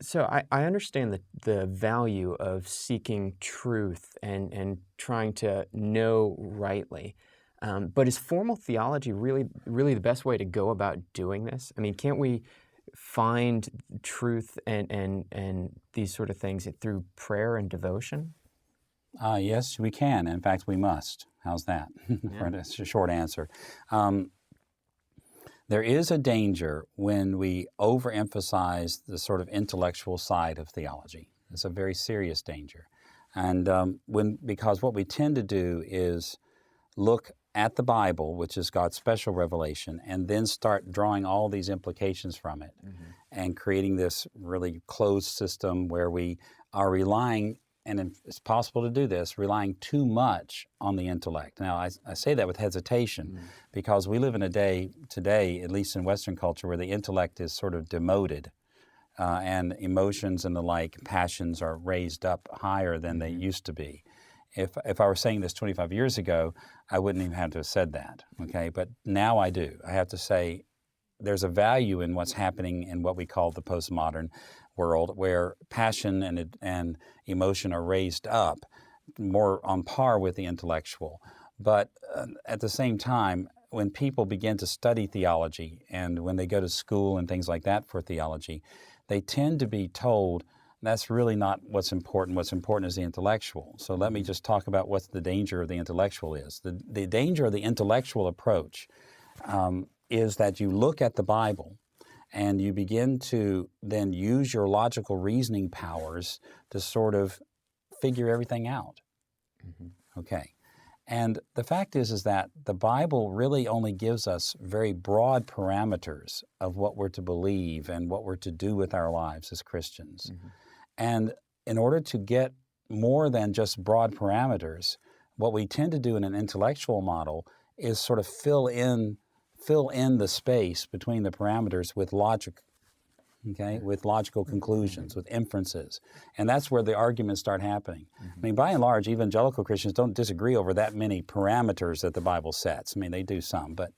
So I understand the value of seeking truth and trying to know rightly. But is formal theology really the best way to go about doing this? I mean, can't we find truth and these sort of things through prayer and devotion? Yes, we can. In fact, we must. How's that? For Yeah. a short answer. Um, there is a danger when we overemphasize the sort of intellectual side of theology. It's a very serious danger. And because what we tend to do is look at the Bible, which is God's special revelation, and then start drawing all these implications from it and creating this really closed system where we are relying, and it's possible to do this, relying too much on the intellect. Now, I say that with hesitation because we live in a day today, at least in Western culture, where the intellect is sort of demoted. And emotions and the like, passions are raised up higher than they used to be. If I were saying this 25 years ago, I wouldn't even have to have said that, okay? But now I do. I have to say there's a value in what's happening in what we call the postmodern world, where passion and emotion are raised up more on par with the intellectual. But at the same time, when people begin to study theology and when they go to school and things like that for theology, they tend to be told that's really not what's important. What's important is the intellectual. So let me just talk about what the danger of the intellectual is. The danger of the intellectual approach is that you look at the Bible and you begin to then use your logical reasoning powers to sort of figure everything out. Okay. And the fact is that the Bible really only gives us very broad parameters of what we're to believe and what we're to do with our lives as Christians. And in order to get more than just broad parameters, what we tend to do in an intellectual model is sort of fill in the space between the parameters with logic, okay, with logical conclusions, with inferences. And that's where the arguments start happening. I mean, by and large, evangelical Christians don't disagree over that many parameters that the Bible sets. I mean, they do some, but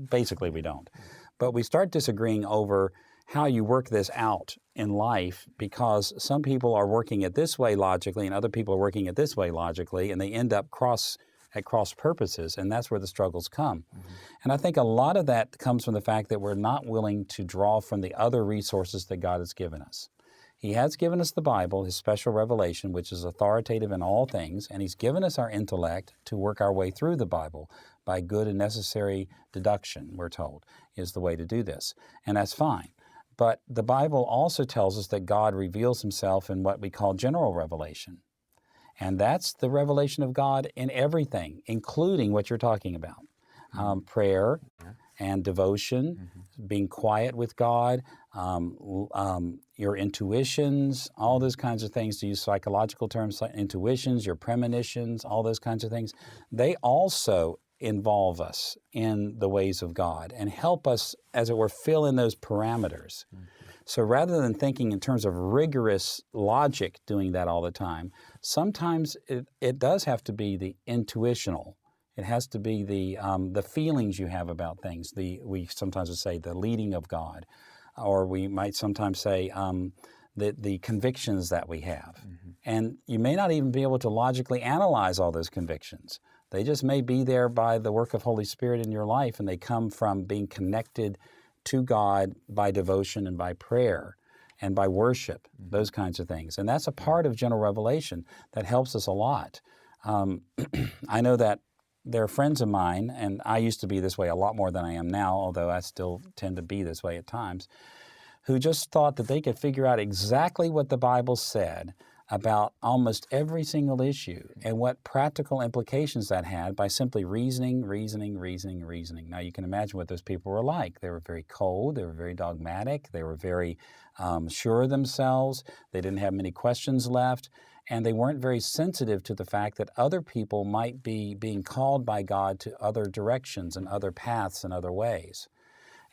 basically we don't. But we start disagreeing over how you work this out in life, because some people are working it this way logically and other people are working it this way logically, and they end up at cross purposes, and that's where the struggles come. And I think a lot of that comes from the fact that we're not willing to draw from the other resources that God has given us. He has given us the Bible, His special revelation, which is authoritative in all things, and He's given us our intellect to work our way through the Bible by good and necessary deduction, we're told, is the way to do this. And that's fine. But the Bible also tells us that God reveals Himself in what we call general revelation. And that's the revelation of God in everything, including what you're talking about. Prayer and devotion, being quiet with God, your intuitions, all those kinds of things, to use psychological terms, like intuitions, your premonitions, all those kinds of things, they also involve us in the ways of God and help us, as it were, fill in those parameters. So rather than thinking in terms of rigorous logic doing that all the time, sometimes it does have to be the intuitional. It has to be the feelings you have about things. We sometimes would say the leading of God, or we might sometimes say the convictions that we have. And you may not even be able to logically analyze all those convictions. They just may be there by the work of Holy Spirit in your life, and they come from being connected to God by devotion and by prayer and by worship, those kinds of things. And that's a part of general revelation that helps us a lot. I know that there are friends of mine, and I used to be this way a lot more than I am now, although I still tend to be this way at times, who just thought that they could figure out exactly what the Bible said about almost every single issue and what practical implications that had by simply reasoning. Now you can imagine what those people were like. They were very cold, they were very dogmatic, they were very sure of themselves, they didn't have many questions left, and they weren't very sensitive to the fact that other people might be being called by God to other directions and other paths and other ways.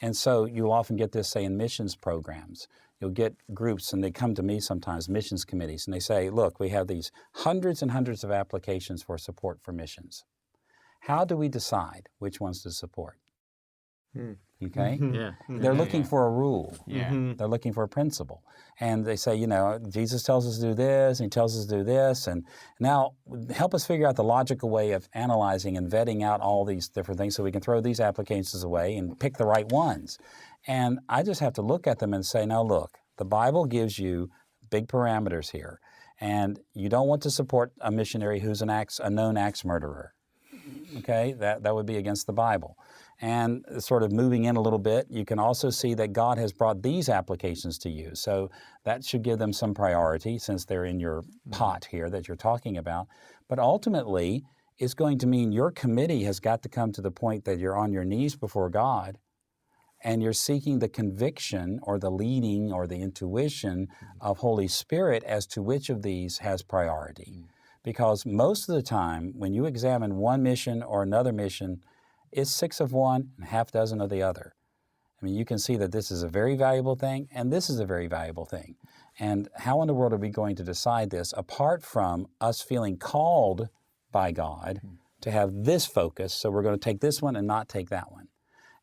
And so you'll often get this, say, in missions programs. You'll get groups, and they come to me sometimes, missions committees, and they say, look, we have these hundreds and hundreds of applications for support for missions. How do we decide which ones to support? Okay? Yeah. They're looking for a rule. Yeah. They're looking for a principle. And they say, you know, Jesus tells us to do this, and he tells us to do this, and now help us figure out the logical way of analyzing and vetting out all these different things so we can throw these applications away and pick the right ones. And I just have to look at them and say, now look, the Bible gives you big parameters here, and you don't want to support a missionary who's a known axe murderer. Okay, that would be against the Bible. And sort of moving in a little bit, you can also see that God has brought these applications to you. So that should give them some priority since they're in your pot here that you're talking about. But ultimately, it's going to mean your committee has got to come to the point that you're on your knees before God and you're seeking the conviction or the leading or the intuition of Holy Spirit as to which of these has priority. Because most of the time, when you examine one mission or another mission, it's 6 of one and half dozen of the other. I mean, you can see that this is a very valuable thing, and this is a very valuable thing. And how in the world are we going to decide this apart from us feeling called by God to have this focus, so we're going to take this one and not take that one?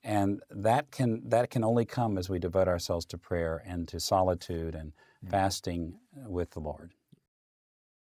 And that can only come as we devote ourselves to prayer and to solitude and fasting with the Lord.